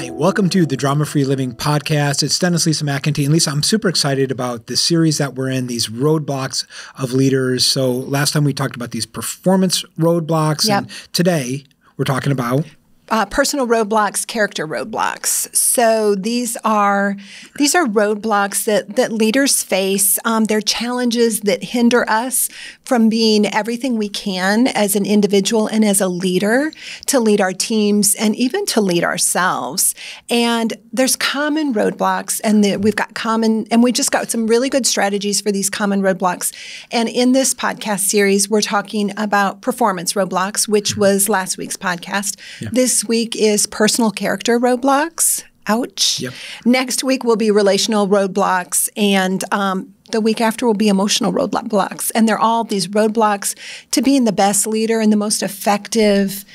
Hi, welcome to the Drama-Free Living Podcast. It's Dennis, Lisa McIntee. And Lisa, I'm super excited about the series that we're in, these roadblocks of leaders. So last time we talked about these performance roadblocks, and today we're talking about personal roadblocks, character roadblocks. So these are roadblocks that leaders face. They're challenges that hinder us from being everything we can as an individual and as a leader to lead our teams and even to lead ourselves. And there's common roadblocks, and we just got some really good strategies for these common roadblocks. And in this podcast series, we're talking about performance roadblocks, which was last week's podcast. Yeah. This week is personal character roadblocks. Ouch. Yep. Next week will be relational roadblocks, and the week after will be emotional roadblocks. And they're all these roadblocks to being the best leader and the most effective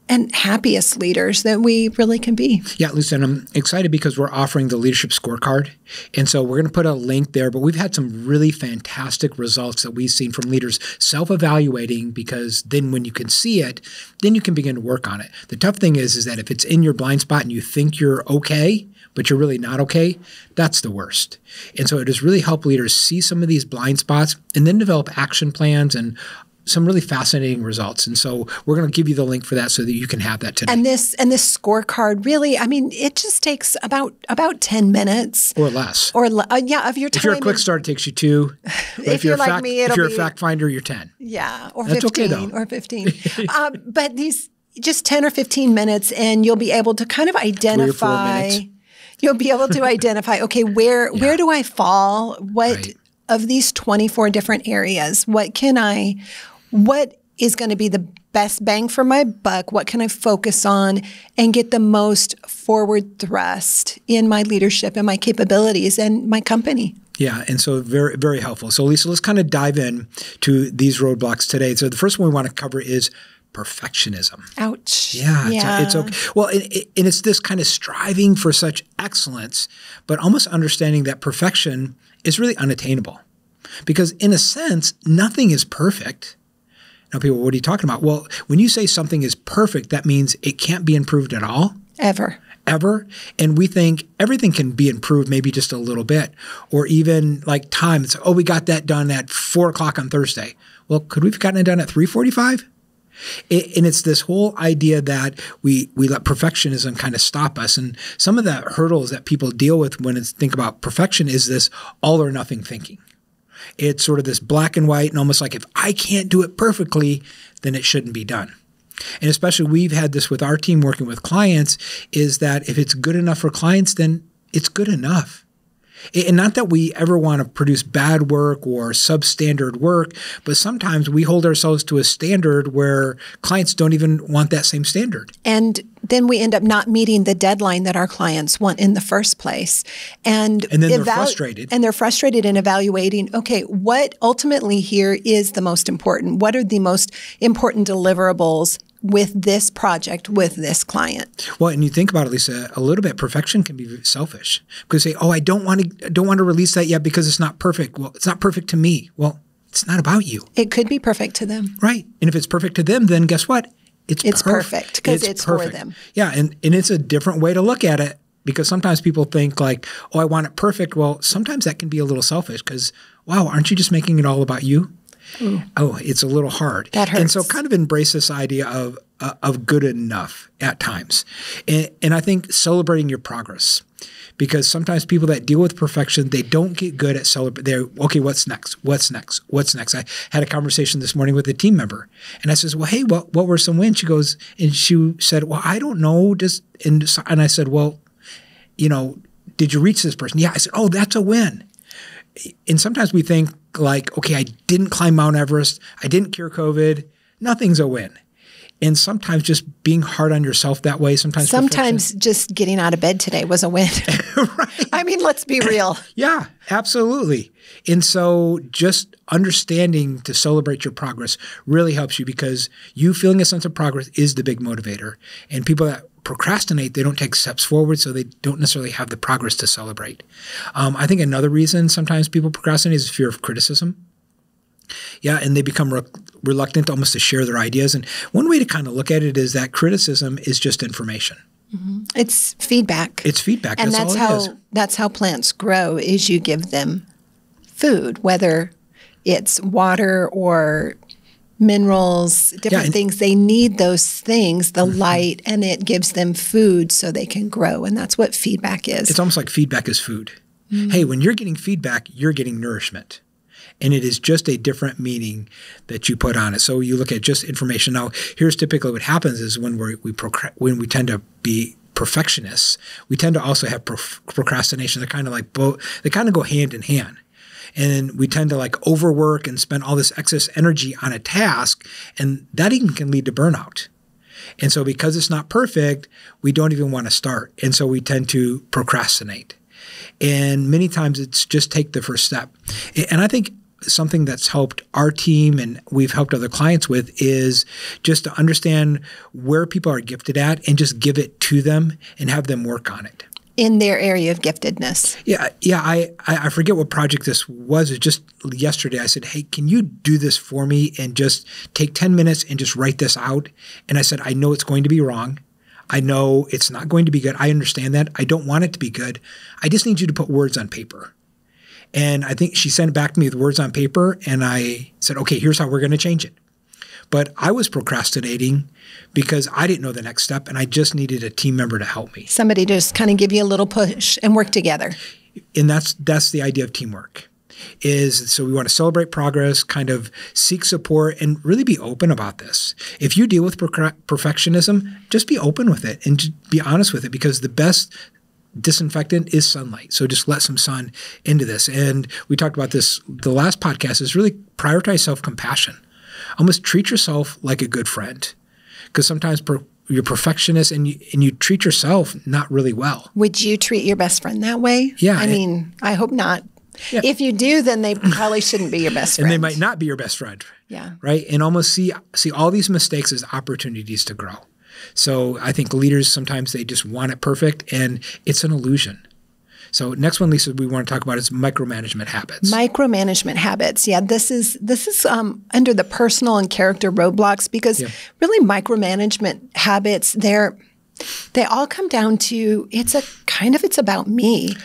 and happiest leaders that we really can be. Yeah, Lisa, and I'm excited because we're offering the leadership scorecard. And so we're going to put a link there, but we've had some really fantastic results that we've seen from leaders self-evaluating, because then when you can see it, then you can begin to work on it. The tough thing is that if it's in your blind spot and you think you're okay, but you're really not okay, that's the worst. And so it has really helped leaders see some of these blind spots and then develop action plans and some really fascinating results. And so we're going to give you the link for that so that you can have that today. And this scorecard really, I mean, it just takes about 10 minutes. Or less. Of your time. If you're a quick start, it takes you 2. If you're like me, if you're a fact finder, you're 10. Yeah, or That's 15. Okay, though. Or 15. But these just 10 or 15 minutes, and you'll be able to kind of identify. 3 or 4 minutes. You'll be able to identify, okay, where do I fall? What of these 24 different areas, what is going to be the best bang for my buck? What can I focus on and get the most forward thrust in my leadership and my capabilities and my company? Yeah, and so very, very helpful. So Lisa, let's kind of dive in to these roadblocks today. So the first one we want to cover is perfectionism. Ouch. Yeah. It's okay. Well, and it's this kind of striving for such excellence, but almost understanding that perfection is really unattainable. Because in a sense, nothing is perfect. Now, people, what are you talking about? Well, when you say something is perfect, that means it can't be improved at all? Ever. And we think everything can be improved maybe just a little bit. Or even like time. It's, we got that done at 4 o'clock on Thursday. Well, could we have gotten it done at 3:45? And it's this whole idea that we let perfectionism kind of stop us. And some of the hurdles that people deal with when it's think about perfection is this all or nothing thinking. It's sort of this black and white, and almost like if I can't do it perfectly, then it shouldn't be done. And especially we've had this with our team working with clients, is that if it's good enough for clients, then it's good enough. And not that we ever want to produce bad work or substandard work, but sometimes we hold ourselves to a standard where clients don't even want that same standard. And then we end up not meeting the deadline that our clients want in the first place. And then they're frustrated. And they're frustrated in evaluating, okay, what ultimately here is the most important? What are the most important deliverables with this project, with this client? Well, and you think about it, Lisa, a little bit, perfection can be selfish. Because say, I don't want to release that yet because it's not perfect. Well, it's not perfect to me. Well, it's not about you. It could be perfect to them. Right. And if it's perfect to them, then guess what? It's perfect because it's for them. Yeah, and it's a different way to look at it, because sometimes people think like, I want it perfect. Well, sometimes that can be a little selfish because, wow, aren't you just making it all about you? Ooh. It's a little hard. That hurts. And so kind of embrace this idea of good enough at times. And I think celebrating your progress, because sometimes people that deal with perfection, they don't get good at celebrating. Okay, what's next? What's next? What's next? I had a conversation this morning with a team member, and I says, well, hey, what were some wins? She goes, and she said, well, I don't know. And I said, well, did you reach this person? Yeah. I said, that's a win. And sometimes we think like, okay, I didn't climb Mount Everest. I didn't cure COVID. Nothing's a win. And sometimes just being hard on yourself that way. Sometimes just getting out of bed today was a win. Right. I mean, let's be real. Yeah, absolutely. And so just understanding to celebrate your progress really helps you, because you feeling a sense of progress is the big motivator. And people that procrastinate, they don't take steps forward, so they don't necessarily have the progress to celebrate. I think another reason sometimes people procrastinate is fear of criticism. Yeah, and they become reluctant almost to share their ideas. And one way to kind of look at it is that criticism is just information. It's feedback. It's feedback. And that's all it is. That's how plants grow, is you give them food, whether it's water or minerals, different things. They need those things, the light, and it gives them food so they can grow. And that's what feedback is. It's almost like feedback is food. Hey, when you're getting feedback, you're getting nourishment. And it is just a different meaning that you put on it. So you look at just information. Now, here's typically what happens is when we tend to be perfectionists, we tend to also have procrastination. They're kind of like both. They kind of go hand in hand. And we tend to like overwork and spend all this excess energy on a task, and that even can lead to burnout. And so because it's not perfect, we don't even want to start. And so we tend to procrastinate. And many times it's just take the first step. And I think something that's helped our team and we've helped other clients with is just to understand where people are gifted at and just give it to them and have them work on it. In their area of giftedness. Yeah. I forget what project this was. It was just yesterday. I said, hey, can you do this for me and just take 10 minutes and just write this out? And I said, I know it's going to be wrong. I know it's not going to be good. I understand that. I don't want it to be good. I just need you to put words on paper. And I think she sent it back to me with words on paper. And I said, okay, here's how we're going to change it. But I was procrastinating because I didn't know the next step, and I just needed a team member to help me. Somebody to just kind of give you a little push and work together. And that's the idea of teamwork. So we want to celebrate progress, kind of seek support, and really be open about this. If you deal with perfectionism, just be open with it and just be honest with it, because the best disinfectant is sunlight. So just let some sun into this. And we talked about this, the last podcast, is really prioritize self-compassion. Almost treat yourself like a good friend, because sometimes you're perfectionist and you treat yourself not really well. Would you treat your best friend that way? Yeah. I mean, I hope not. Yeah. If you do, then they probably shouldn't be your best friend. And they might not be your best friend. Yeah. Right? And almost see all these mistakes as opportunities to grow. So I think leaders, sometimes they just want it perfect, and it's an illusion. So next one, Lisa, we want to talk about is micromanagement habits. Micromanagement habits. Yeah, this is under the personal and character roadblocks, because really micromanagement habits, they all come down to it's about me.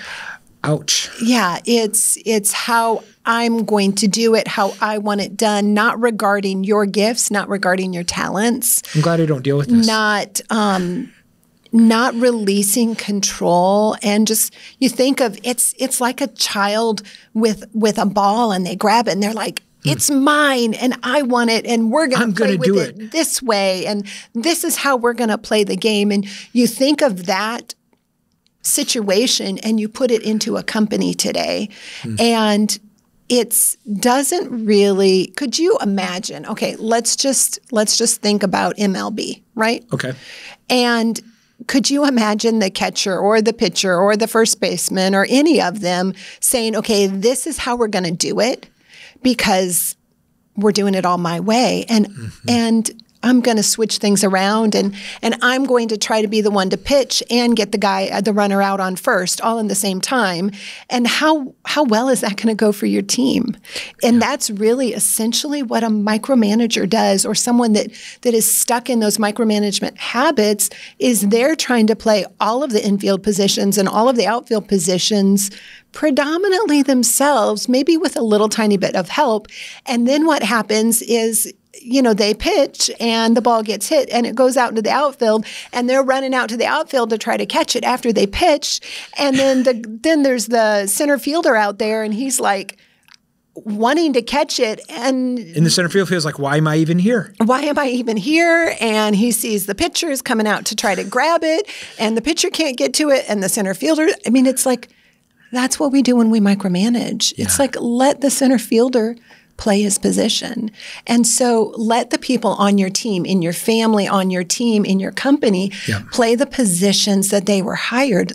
Ouch. Yeah, it's how I'm going to do it, how I want it done, not regarding your gifts, not regarding your talents. I'm glad I don't deal with this. Not releasing control, and just you think of it's like a child with a ball, and they grab it and they're like, it's mine and I want it, and we're going to play with it this way, and this is how we're going to play the game. And you think of that situation and you put it into a company today, and it doesn't really. Could you imagine? Okay, let's just think about MLB, right? Okay. And could you imagine the catcher or the pitcher or the first baseman or any of them saying, okay, this is how we're going to do it because we're doing it all my way, and I'm going to switch things around, and I'm going to try to be the one to pitch and get the runner out on first, all in the same time. And how well is that going to go for your team? And that's really essentially what a micromanager does, or someone that is stuck in those micromanagement habits, is they're trying to play all of the infield positions and all of the outfield positions predominantly themselves, maybe with a little tiny bit of help. And then what happens is, they pitch and the ball gets hit and it goes out into the outfield, and they're running out to the outfield to try to catch it after they pitched. And then there's the center fielder out there, and he's like wanting to catch it. And the center field feels like, why am I even here? Why am I even here? And he sees the pitcher is coming out to try to grab it, and the pitcher can't get to it. And the center fielder, it's like, that's what we do when we micromanage. Yeah. It's like, let the center fielder play his position. And so let the people on your team, in your family, on your team, in your company, play the positions that they were hired.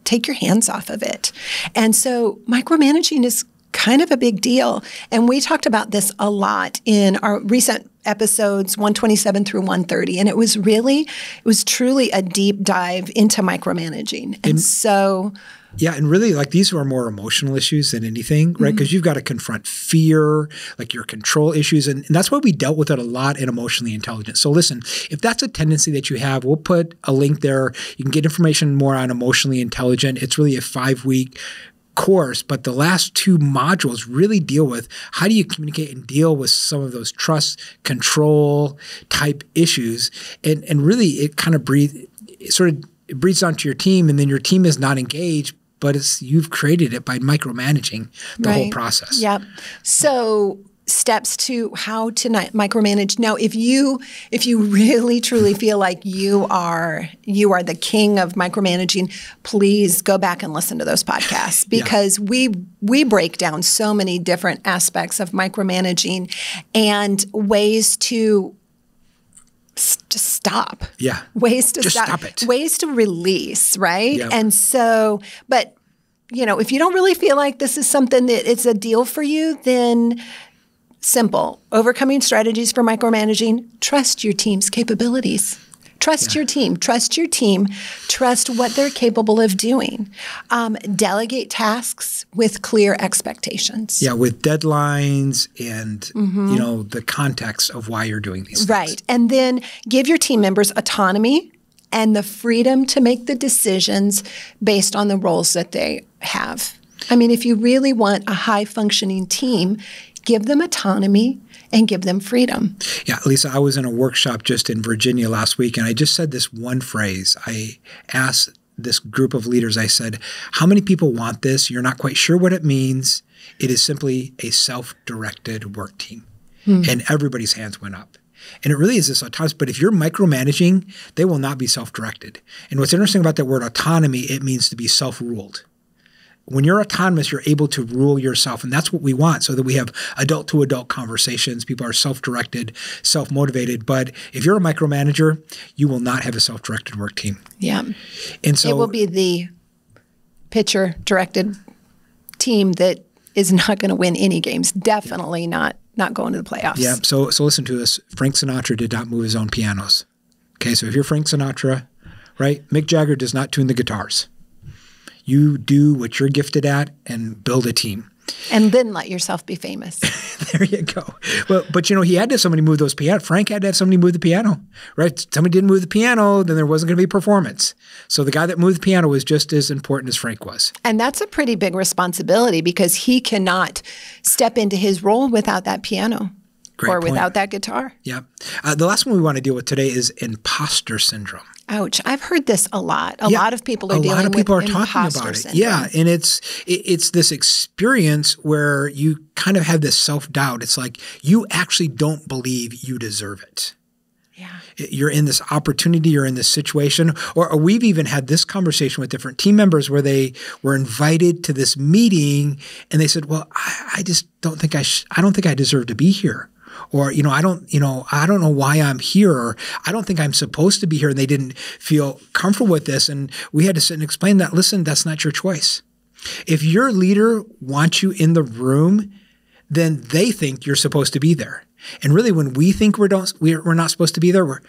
Take your hands off of it. And so micromanaging is kind of a big deal. And we talked about this a lot in our recent episodes 127 through 130. And it was truly a deep dive into micromanaging. And so Yeah, and really, like, these are more emotional issues than anything, right? Because you've got to confront fear, like your control issues, and that's why we dealt with it a lot in Emotionally Intelligent. So listen, if that's a tendency that you have, we'll put a link there. You can get information more on Emotionally Intelligent. It's really a 5-week course, but the last 2 modules really deal with how do you communicate and deal with some of those trust, control type issues, and really it kind of breathes onto your team, and then your team is not engaged, but you've created it by micromanaging the whole process. Yep. So steps to how to micromanage. Now, if you really truly feel like you are the king of micromanaging, please go back and listen to those podcasts, because we break down so many different aspects of micromanaging and ways to just stop. Yeah. Ways to just stop it. Ways to release, right? Yep. And so, but if you don't really feel like this is something that it's a deal for you, then simple. Overcoming strategies for micromanaging. Trust your team's capabilities. Trust your team. Trust your team. Trust what they're capable of doing. Delegate tasks with clear expectations. Yeah, with deadlines and the context of why you're doing these things. Right. And then give your team members autonomy and the freedom to make the decisions based on the roles that they have. I mean, if you really want a high-functioning team, give them autonomy and give them freedom. Yeah, Lisa, I was in a workshop just in Virginia last week, and I just said this one phrase. I asked this group of leaders, I said, how many people want this? You're not quite sure what it means. It is simply a self-directed work team. And everybody's hands went up. And it really is this autonomous. But if you're micromanaging, they will not be self-directed. And what's interesting about that word autonomy, it means to be self-ruled. When you're autonomous, you're able to rule yourself. And that's what we want, so that we have adult-to-adult conversations. People are self-directed, self-motivated. But if you're a micromanager, you will not have a self-directed work team. Yeah. And so it will be the pitcher-directed team that is not going to win any games. Definitely not going to the playoffs. Yeah. So listen to this. Frank Sinatra did not move his own pianos. Okay. So if you're Frank Sinatra, right, Mick Jagger does not tune the guitars. You do what you're gifted at and build a team. And then let yourself be famous. There you go. Well, but he had to have somebody move those pianos. Frank had to have somebody move the piano, right? Somebody didn't move the piano, then there wasn't going to be performance. So the guy that moved the piano was just as important as Frank was. And that's a pretty big responsibility, because he cannot step into his role without that piano. Great or point. Without that guitar. Yeah. The last one we want to deal with today is imposter syndrome. Ouch. I've heard this a lot. A lot of people are dealing with imposter syndrome. Yeah. And it's this experience where you kind of have this self-doubt. It's like you actually don't believe you deserve it. Yeah. You're in this opportunity, you're in this situation, or we've even had this conversation with different team members where they were invited to this meeting and they said, well, I just don't think I don't think I deserve to be here. Or, I don't know why I'm here, or I don't think I'm supposed to be here. And they didn't feel comfortable with this. And we had to sit and explain that, listen, that's not your choice. If your leader wants you in the room, then they think you're supposed to be there. And really, when we think we're not supposed to be there, we're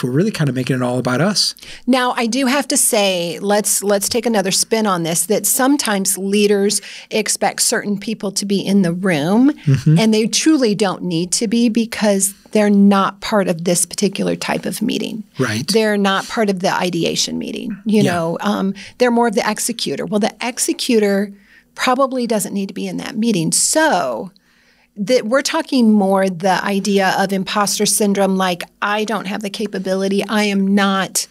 really kind of making it all about us. Now, I do have to say, let's take another spin on this, that sometimes leaders expect certain people to be in the room, and they truly don't need to be, because they're not part of this particular type of meeting. Right. They're not part of the ideation meeting. They're more of the executor. Well, the executor probably doesn't need to be in that meeting. So we're talking more the idea of imposter syndrome, like I don't have the capability. I am not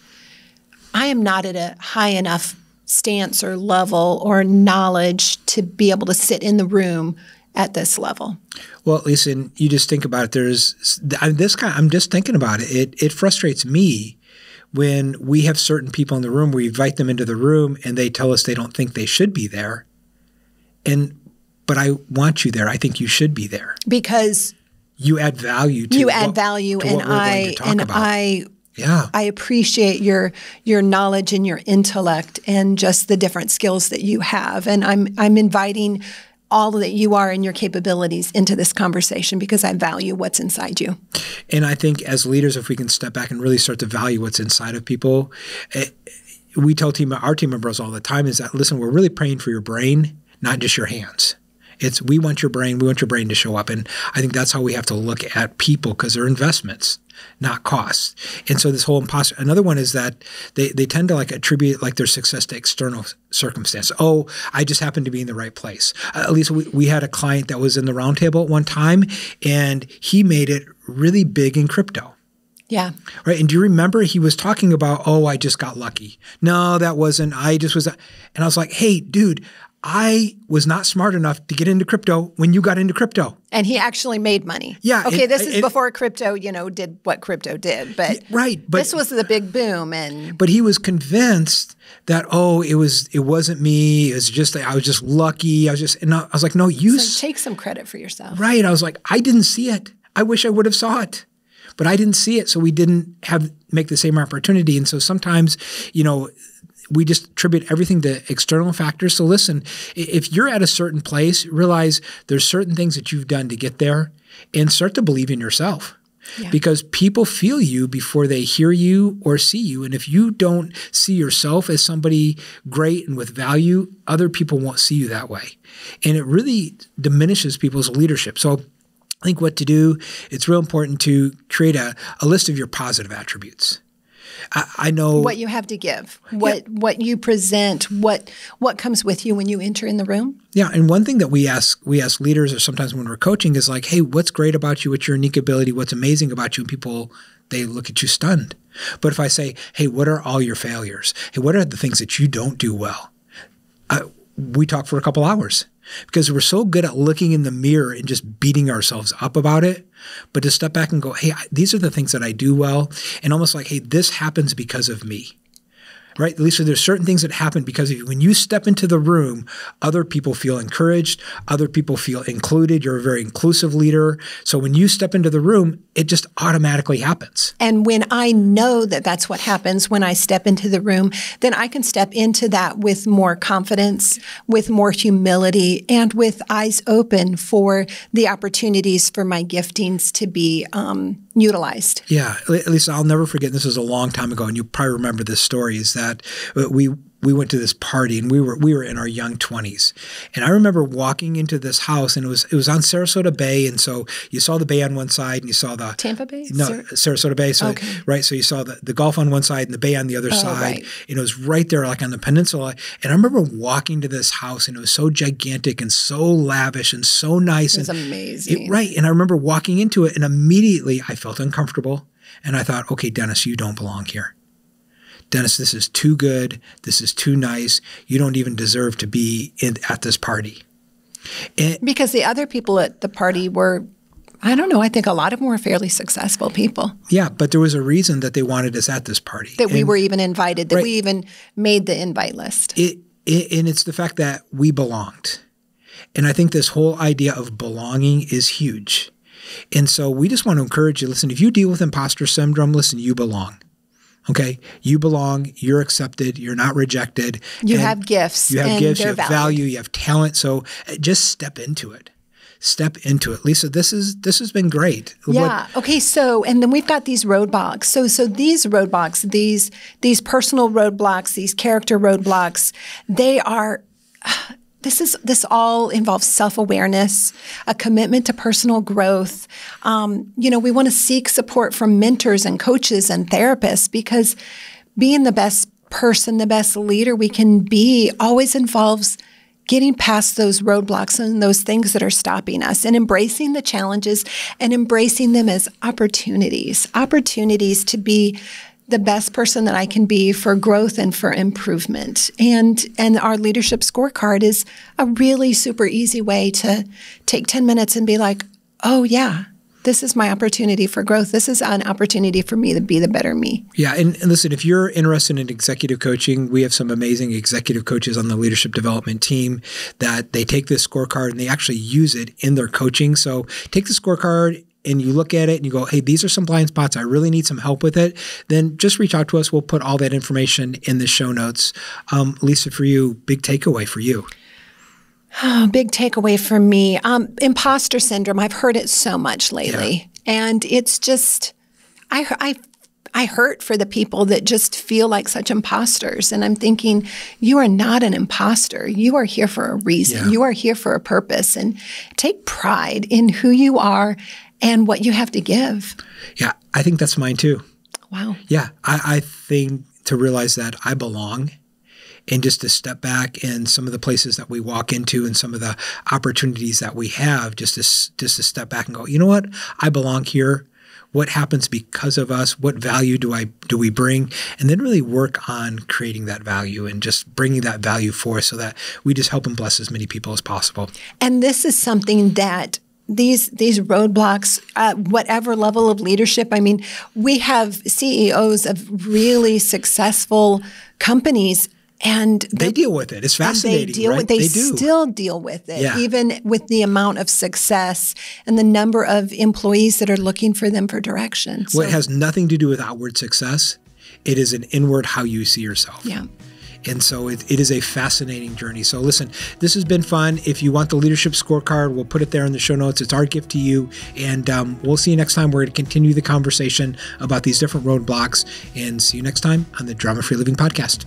at a high enough stance or level or knowledge to be able to sit in the room at this level. Well, listen, you just think about it. I'm just thinking about it. It frustrates me when we have certain people in the room, we invite them into the room and they tell us they don't think they should be there. But I want you there. I think you should be there. Because you add value to I appreciate your knowledge and your intellect and just the different skills that you have. And I'm inviting all that you are and your capabilities into this conversation because I value what's inside you. And I think as leaders, if we can step back and really start to value what's inside of people, we tell our team members all the time is that, listen, we're really praying for your brain, not just your hands. We want your brain to show up. And I think that's how we have to look at people, because they're investments, not costs. And so this whole imposter, another one is that they tend to like attribute like their success to external circumstance. Oh, I just happened to be in the right place. At least we had a client that was in the roundtable at one time, and he made it really big in crypto. Yeah. Right. And do you remember he was talking about, oh, I just got lucky. No, that wasn't. I just was. And I was like, hey, dude, I was not smart enough to get into crypto when you got into crypto. And he actually made money. Yeah. Okay, this is before crypto, did what crypto did. But right. But this was the big boom. But he was convinced that, oh, it wasn't me. It was just, I was just lucky. I was like, no, take some credit for yourself. Right. I was like, I didn't see it. I wish I would have saw it. But I didn't see it, so we didn't make the same opportunity. And so sometimes, we just attribute everything to external factors. So listen, if you're at a certain place, realize there's certain things that you've done to get there, and start to believe in yourself. Yeah. Because people feel you before they hear you or see you. And if you don't see yourself as somebody great and with value, other people won't see you that way. And it really diminishes people's leadership. So I think what to do, it's real important to create a list of your positive attributes. I know what you have to give, what you present, what comes with you when you enter in the room. Yeah, and one thing that we ask leaders, or sometimes when we're coaching, is like, hey, what's great about you? What's your unique ability? What's amazing about you? And people, they look at you stunned. But if I say, hey, what are all your failures? Hey, what are the things that you don't do well? We talk for a couple hours. Because we're so good at looking in the mirror and just beating ourselves up about it. But to step back and go, hey, these are the things that I do well. And almost like, hey, this happens because of me. Right? At least there's certain things that happen because of you. When you step into the room, other people feel encouraged. Other people feel included. You're a very inclusive leader. So when you step into the room, it just automatically happens. And when I know that that's what happens when I step into the room, then I can step into that with more confidence, with more humility, and with eyes open for the opportunities for my giftings to be utilized. Yeah. At least I'll never forget, this was a long time ago, and you probably remember this story, is that we went to this party, and we were in our young 20s. And I remember walking into this house, and it was on Sarasota Bay. And so you saw the bay on one side, and you saw the Tampa Bay? No, Sarasota Bay. So, okay. Right. So you saw the Gulf on one side and the bay on the other side. Right. And it was right there, like on the peninsula. And I remember walking to this house, and it was so gigantic and so lavish and so nice. It was amazing. Right. And I remember walking into it, and immediately I felt uncomfortable. And I thought, okay, Dennis, you don't belong here. Dennis, this is too good. This is too nice. You don't even deserve to be at this party. Because the other people at the party were, I don't know, I think a lot of them were fairly successful people. Yeah, but there was a reason that they wanted us at this party. That we were even invited, that we even made the invite list. And it's the fact that we belonged. And I think this whole idea of belonging is huge. And so we just want to encourage you, listen, if you deal with imposter syndrome, listen, you belong. Okay, you belong, you're accepted, you're not rejected. You have gifts. You have gifts, you have valued. value, you have talent. So just step into it. Step into it. Lisa, this has been great. Yeah. Okay. So, and then we've got these roadblocks. So these roadblocks, these personal roadblocks, these character roadblocks, they are. This all involves self-awareness, a commitment to personal growth. We want to seek support from mentors and coaches and therapists, because being the best person, the best leader we can be always involves getting past those roadblocks and those things that are stopping us, and embracing the challenges and embracing them as opportunities to be the best person that I can be for growth and for improvement. And our leadership scorecard is a really super easy way to take 10 minutes and be like, oh yeah, this is my opportunity for growth. This is an opportunity for me to be the better me. Yeah. And listen, if you're interested in executive coaching, we have some amazing executive coaches on the leadership development team that they take this scorecard and they actually use it in their coaching. So take the scorecard and you look at it and you go, hey, these are some blind spots. I really need some help with it. Then just reach out to us. We'll put all that information in the show notes. Lisa, for you, big takeaway for you. Oh, big takeaway for me. Imposter syndrome. I've heard it so much lately. Yeah. And it's just, I I hurt for the people that just feel like such imposters. And I'm thinking, you are not an imposter. You are here for a reason. Yeah. You are here for a purpose. And take pride in who you are and what you have to give. Yeah, I think that's mine too. Wow. Yeah, I think to realize that I belong, and just to step back in some of the places that we walk into and some of the opportunities that we have, just to step back and go, you know what? I belong here. What happens because of us? What value do we bring? And then really work on creating that value and just bringing that value forth so that we just help and bless as many people as possible. And this is something that these roadblocks, whatever level of leadership, I mean, we have CEOs of really successful companies, and they deal with it. It's fascinating, right? They still deal with it, Yeah. even with the amount of success and the number of employees that are looking for them for direction. Well, it has nothing to do with outward success. It is an inward how you see yourself. Yeah. And so it is a fascinating journey. So listen, this has been fun. If you want the leadership scorecard, we'll put it there in the show notes. It's our gift to you. And we'll see you next time. We're going to continue the conversation about these different roadblocks. And see you next time on the Drama Free Living Podcast.